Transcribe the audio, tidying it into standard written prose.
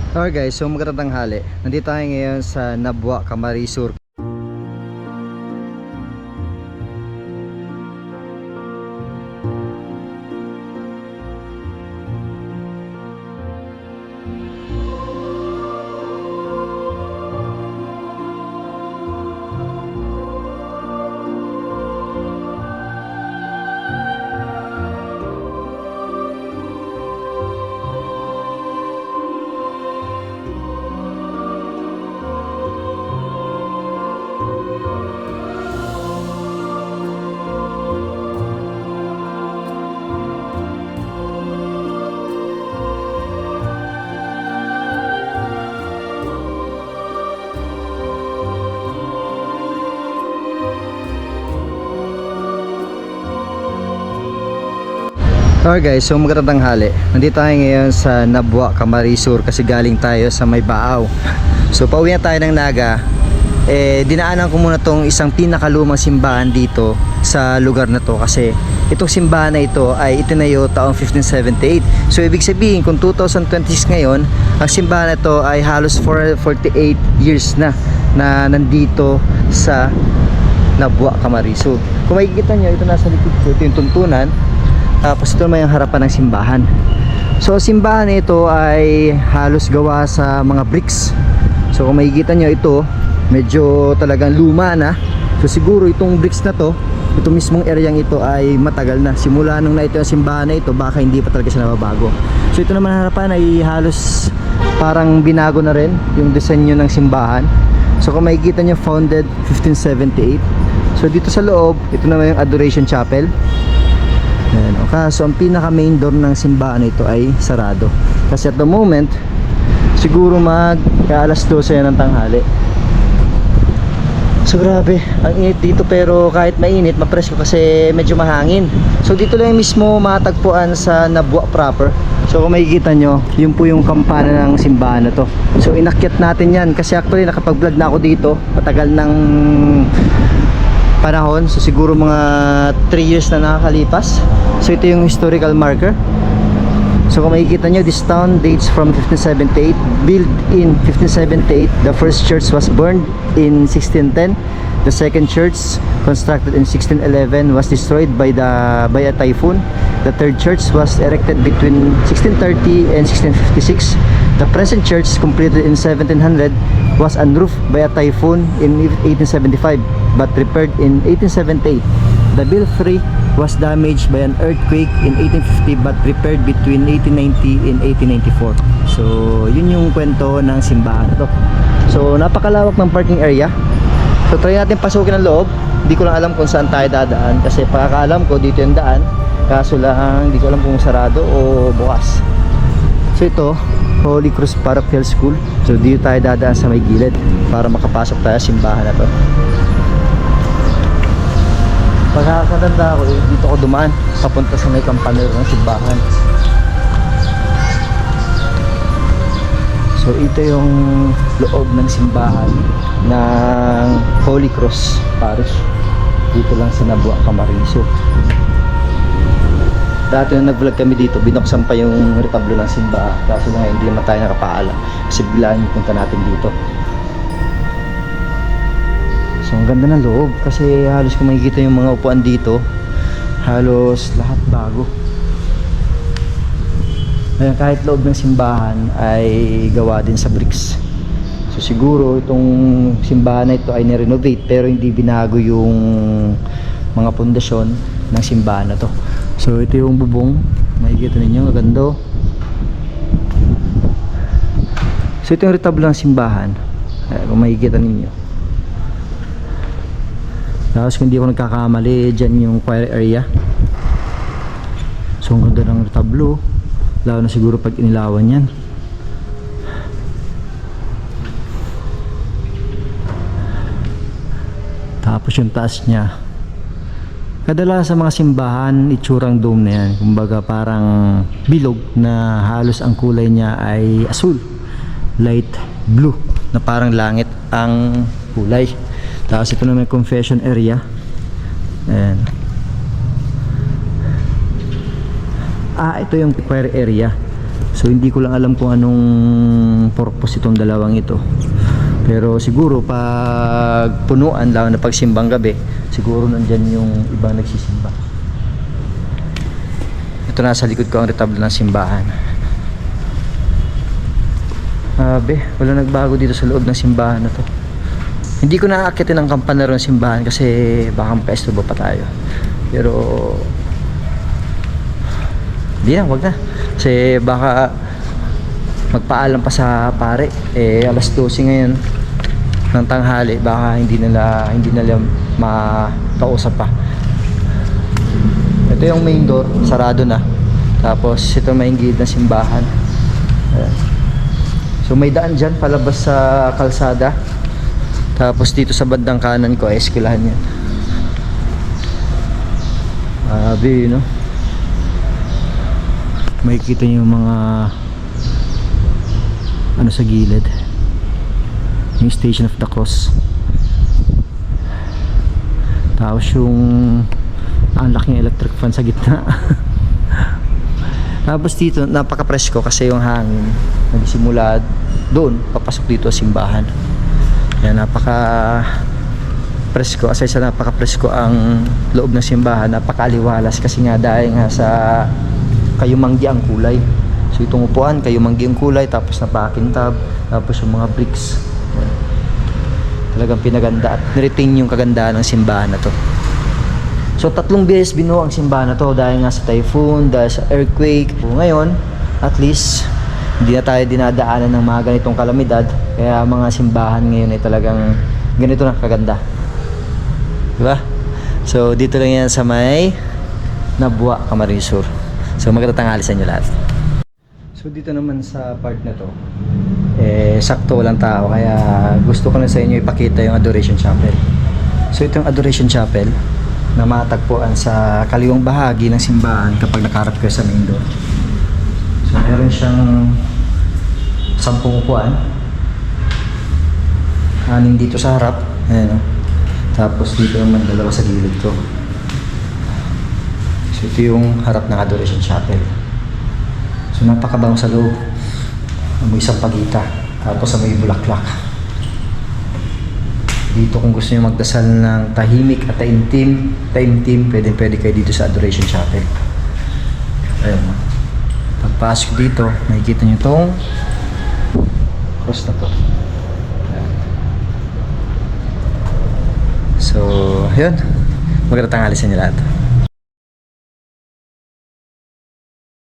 Alright guys, so magandang tanghali. Nandito tayo ngayon sa Nabwa, Camarines Sur. Alright guys, so magandang tanghali. Nandito tayo ngayon sa Nabwa, Camarines Sur kasi galing tayo sa May Baaw. So pauwi na tayo ng Naga. Dinaanan ko muna tong isang pinakalumang simbahan dito sa lugar na to kasi itong simbahan na ito ay itinayo taong 1578. So ibig sabihin kung 2026 ngayon, ang simbahan na ito ay halos 48 years na nandito sa Nabwa, Camarines Sur. Kung makikita nyo, ito nasa likod ko, ito yung tuntunan. Tapos ito naman yung harapan ng simbahan. So simbahan na ito ay halos gawa sa mga bricks. So kung makikita nyo ito, medyo talagang luma na. So siguro itong bricks na to, ito mismong area ito ay matagal na. Simula nung na ito yung simbahan na ito, baka hindi pa talaga siya nababago. So ito naman harapan ay halos parang binago na rin yung disenyo ng simbahan. So kung makikita nyo, founded 1578. So dito sa loob, ito naman yung Adoration Chapel. Ayan, okay. So ang pinaka main door ng simbahan ito ay sarado kasi at the moment siguro alas 12 ng tanghali. So grabe, ang init dito pero kahit mainit mapresko kasi medyo mahangin. So dito lang mismo matagpuan sa Nabwa proper. So kung makikita nyo, yun po yung kampana ng simbahan na to. So inakyat natin yan kasi actually nakapag vlog na ako dito matagal ng panahon, so siguro mga 3 years na nakakalipas. So ito yung historical marker. So kung makikita nyo, this town dates from 1578. Built in 1578, the first church was burned in 1610. The second church, constructed in 1611, was destroyed by a typhoon. The third church was erected between 1630 and 1656. The present church, completed in 1700, was unroofed by a typhoon in 1875 but repaired in 1878. The belfry was damaged by an earthquake in 1850 but repaired between 1890 and 1894. So yun yung kwento ng simbahan na to. So napakalawak ng parking area. So try natin pasukin ang loob. Hindi ko lang alam kung saan tayo dadaan kasi pagkakaalam ko dito yung daan, kaso lang hindi ko alam kung sarado o bukas. So ito, Holy Cross Parochial School. So dito tayo dadaan sa may gilid para makapasok tayo sa simbahan na to. Pagkakatanda ko, dito ko dumaan papunta sa may kampanero ng simbahan. So ito yung loob ng simbahan ng Holy Cross Parish dito lang sa Nabwa, Camarines Sur. Dati nung nag-vlog kami dito, binuksan pa yung retablo ng simbahan, kaso na hindi naman tayo nakapaalam kasi biglaan yung punta natin dito. So ang ganda ng loob kasi halos kung makikita yung mga upuan dito, halos lahat bago. Ayan, kahit loob ng simbahan ay gawa din sa bricks. So siguro itong simbahan na ito ay nirenovate pero hindi binago yung mga pundasyon ng simbahan na to. So ito yung bubong, makikita ninyo, maganda. So ito yung retablo ng simbahan, kung makikita ninyo. Tapos kung hindi ako nagkakamali, dyan yung choir area. So ang ganda ng retablo, lalo na siguro pag inilawan yan. Tapos yung taas niya, kadalasan sa mga simbahan, itsurang dome na yan. Kumbaga parang bilog na halos ang kulay niya ay asul, light blue, na parang langit ang kulay. Tapos ito na may confession area. Ayan. Ito yung choir area. So hindi ko lang alam kung anong anong purpose itong dalawang ito. Pero siguro pag punuan, lalo na pag simbang gabi, siguro nandyan yung ibang nagsisimba. Ito, nasa likod ko ang retablo ng simbahan. Wala nagbago dito sa loob ng simbahan na to. Hindi ko naaakitin ang kampanaro ng simbahan kasi baka makaistorbo pa tayo. Pero hindi na, wag na. Kasi baka magpaalam pa sa pare. Alas 12 ngayon ng tanghali, baka hindi nila makausap pa. Ito yung main door, sarado na. Tapos ito main gate ng simbahan. Ayan. So may daan dyan palabas sa kalsada. Tapos dito sa bandang kanan ko ay eskwelahan yan. No? Makikita niyo yung mga ano sa gilid, yung Station of the Cross. Tapos yung ang laking electric fan sa gitna. Tapos dito napaka-presko kasi yung hangin nagsimula doon papasok dito sa simbahan. Yan, napaka-presko. Aside sa napaka-presko ang loob ng simbahan, napaka-aliwalas kasi nga dahil nga sa kayumanggi ang kulay. So itong upuan, kayumanggi ang kulay, tapos napakintab, tapos yung mga bricks. Yan. Talagang pinaganda at niretain yung kagandahan ng simbahan na to. So 3 beses binuo ang simbahan na to dahil nga sa typhoon, dahil sa earthquake. So, ngayon, at least hindi na tayo dinadaanan ng mga ganitong kalamidad. Kaya mga simbahan ngayon ay talagang ganito na kaganda. Diba? So dito lang yan sa may Nabwa, Camarines Sur. So magandang tanghali sa inyo lahat. So dito naman sa part na to, sakto walang tao. Kaya gusto ko na sa inyo ipakita yung Adoration Chapel. So itong Adoration Chapel na matagpuan sa kaliwang bahagi ng simbahan kapag nakaharap kayo sa main door. So meron siyang 10 upuan, 6 dito sa harap, ayan, tapos dito naman 2 sa gilid ko. So ito yung harap ng Adoration Chapel. So napakabango sa loob, amoy sampagita, tapos amoy bulaklak. Dito kung gusto niyo magdasal ng tahimik at taimtim, pwede kayo dito sa Adoration Chapel. Ayun. Pagpasok dito, makikita niyo tong cross na to. Ayan. So, ayun. Magandang tanghali sa inyo lahat.